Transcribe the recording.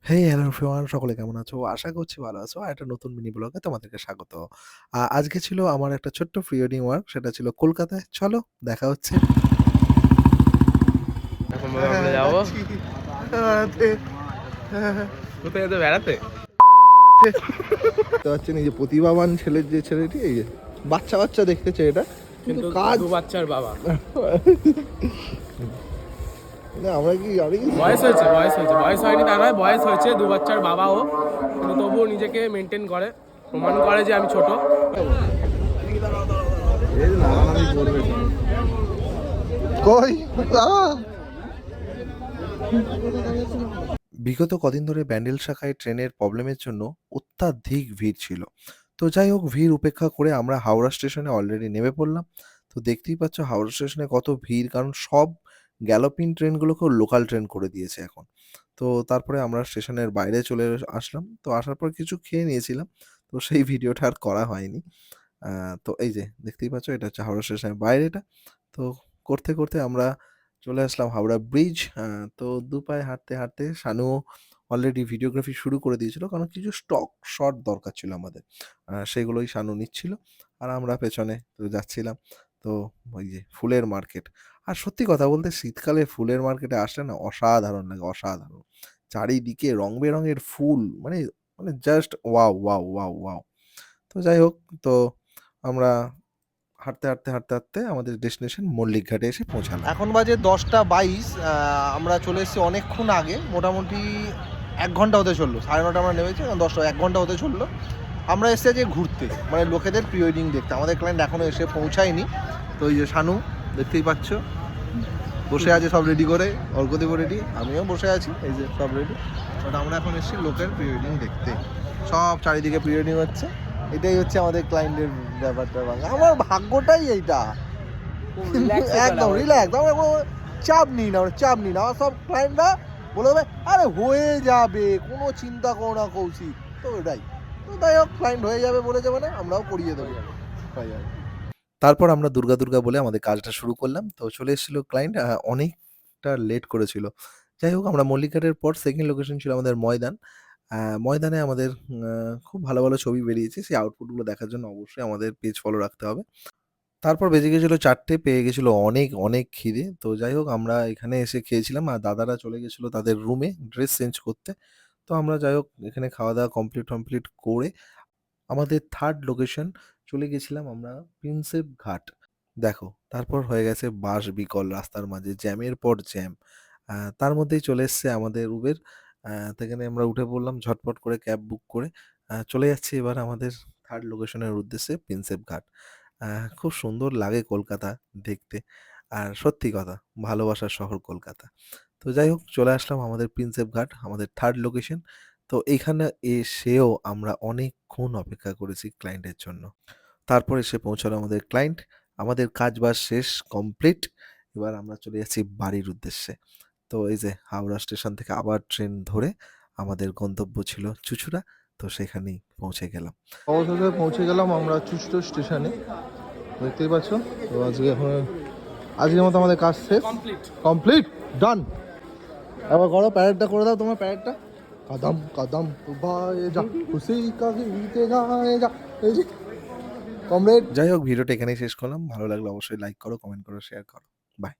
Hey hello everyone, সকলে কেমন আছো? আশা করছি ভালো আছো। আর একটা নতুন মিনি ব্লগে তোমাদেরকে স্বাগত। আজকে ছিল আমার একটা ছোট্ট প্রি ওয়েডিং ওয়ার্ক, সেটা ছিল কলকাতায়। চলো দেখা হচ্ছে। এখন বলে আমরা যাবো যাচ্ছি বেড়াতে। কোথায় যেতে বেড়াতে। দেখতে পাচ্ছেন এই যে প্রতিভাবান ছেলের যে ছেলেটি, এই যে বাচ্চা বাচ্চা দেখতেছে এটা, কিন্তু কাজ দু বাচ্চার বাবা। না, আমি কি বয়স হয়নি তা নয়, বয়স হয়েছে, দু বাচ্চার বাবাও, কিন্তু তবুও নিজেকে মেনটেন করে, প্রমাণ করে যে আমি ছোট। কই বিগত কদিন ধরে ব্যান্ডেল শাখায় ট্রেনের প্রবলেমের জন্য অত্যাধিক ভিড় ছিল। তো যাই হোক, ভিড় উপেক্ষা করে আমরা হাওড়া স্টেশনে অলরেডি নেমে পড়লাম। তো দেখতেই পাচ্ছ হাওড়া স্টেশনে কত ভিড়, কারণ সব গ্যালোপিং ট্রেনগুলোকেও লোকাল ট্রেন করে দিয়েছে এখন। তো তারপরে আমরা স্টেশনের বাইরে চলে আসলাম। তো আসার পর কিছু খেয়ে নিয়েছিলাম। তো সেই ভিডিওটা আর করা হয়নি। তো এই যে দেখতেই পাচ্ছ, এটা হচ্ছে হাওড়া স্টেশনের বাইরেটা। তো করতে আমরা চলে আসলাম হাওড়া ব্রিজ। তো দুপায়ে হাঁটতে শানুও অলরেডি ভিডিওগ্রাফি শুরু করে দিয়েছিল, কারণ কিছু স্টক শট দরকার ছিল আমাদের। সেগুলোই শানু নিচ্ছিল। আর আমরা পেছনে তো যাচ্ছিলাম। তো ওই যে ফুলের মার্কেট। আর সত্যি কথা বলতে শীতকালে ফুলের মার্কেটে আসলে না অসাধারণ লাগে, অসাধারণ। চারিদিকে রং-বেরঙের ফুল, মানে মানে just wow, wow, wow, wow! তো যাই হোক, তো আমরা হাঁটতে আমাদের ডেস্টিনেশন মল্লিক ঘাটে এসে পৌঁছালাম। এখন বাজে 10টা 22। আমরা চলে এসেছি অনেকক্ষণ আগে, মোটামুটি 1 ঘন্টা হতে চললো। 9:30 আমরা নেমেছি, এখন 10টা 1 ঘন্টা হতে চললো। আমরা এসেছি যে ঘুরতে, মানে লোকেদের প্রি ওয়েডিং দেখতে। আমাদের ক্লায়েন্ট এখনও এসে পৌঁছায়নি। তো এই যে শানু দেখতেই পাচ্ছ বসে আছে সব রেডি করে, অর্ঘদেব রেডি, আমিও বসে আছি, এই যে সব রেডি। বাট আমরা এখন এসেছি লোকের প্রি ওয়েডিং দেখতে। সব চারিদিকে প্রি ওয়েডিং হচ্ছে। এটাই হচ্ছে আমাদের ক্লায়েন্টের ব্যাপারটা। আমার ভাগ্যটাই এইটা, একদম রিল্যাক্স। আমরা কোনো চাপ নিই না, আমরা চাপ নিই না। আমার সব ক্লায়েন্টরা বলে দেবে আরে হয়ে যাবে, কোনো চিন্তা করো না কৌশিক। তো এটাই, তো তাই হোক, ক্লায়েন্ট হয়ে যাবে বলেছে মানে আমরাও করিয়ে দেবো, হয়ে যাবে। তারপর আমরা দুর্গা বলে আমাদের কাজটা শুরু করলাম। তো চলে এসেছিল ক্লায়েন্ট, অনেকটা লেট করেছিল। যাই হোক, আমরা মল্লিক ঘাটের পর সেকেন্ড লোকেশন ছিল আমাদের ময়দান। ময়দানে আমাদের খুব ভালো ছবি বেরিয়েছে। সেই আউটপুটগুলো দেখার জন্য অবশ্যই আমাদের পেজ ফলো রাখতে হবে। তারপর বেজে গেছিল ৪:০০, পেয়ে গেছিল অনেক খিদে। তো যাই হোক, আমরা এখানে এসে খেয়েছিলাম। আর দাদারা চলে গেছিল তাদের রুমে ড্রেস চেঞ্জ করতে। তো আমরা যাই হোক এখানে খাওয়া-দাওয়া কমপ্লিট করে আমাদের 3rd লোকেশন চলে গেছিলাম আমরা প্রিন্সেপ ঘাট। দেখো, তারপর হয়ে গেছে বাস বিকল রাস্তার মাঝে, জ্যামের পর জ্যাম। তার মধ্যেই চলে এসছে আমাদের উবের। সেখানে আমরা উঠে পড়লাম ঝটপট করে ক্যাব বুক করে। চলে যাচ্ছি এবার আমাদের 3rd লোকেশনের উদ্দেশ্যে প্রিন্সেপ ঘাট। খুব সুন্দর লাগে কলকাতা দেখতে। আর সত্যি কথা, ভালোবাসার শহর কলকাতা। তো যাই হোক, চলে আসলাম আমাদের প্রিন্সেপ ঘাট, আমাদের 3rd লোকেশন। তো এইখানে এসেও আমরা অনেকক্ষণ অপেক্ষা করেছি ক্লায়েন্টের জন্য। তারপর এসে পৌঁছালো আমাদের ক্লায়েন্ট। আমাদের কাজ-বাজ শেষ, কমপ্লিট। এবার আমরা চলে যাচ্ছি বাড়ির উদ্দেশ্যে। তো এই যে হাওড়া স্টেশন থেকে আবার ট্রেন ধরে আমাদের গন্তব্য ছিল চুঁচুড়া। তো সেখানেই পৌঁছে গেলাম। অবশেষে পৌঁছে গেলাম আমরা চুচড়ো স্টেশনে, দেখতেই পাচ্ছ। তো আজকের মতো আমাদের কাজ শেষ, কমপ্লিট, ডান। এবার করো প্যারেডটা, করে দাও তোমার প্যারেডটা। কাদম কাদম ভাই যা, খুশি কাকে গীতে গায়ে যা, এই যে কমরেড। যাই হোক, ভিডিওটা এখানেই শেষ করলাম। ভালো লাগলে অবশ্যই লাইক করো, কমেন্ট করো, শেয়ার করো। বাই।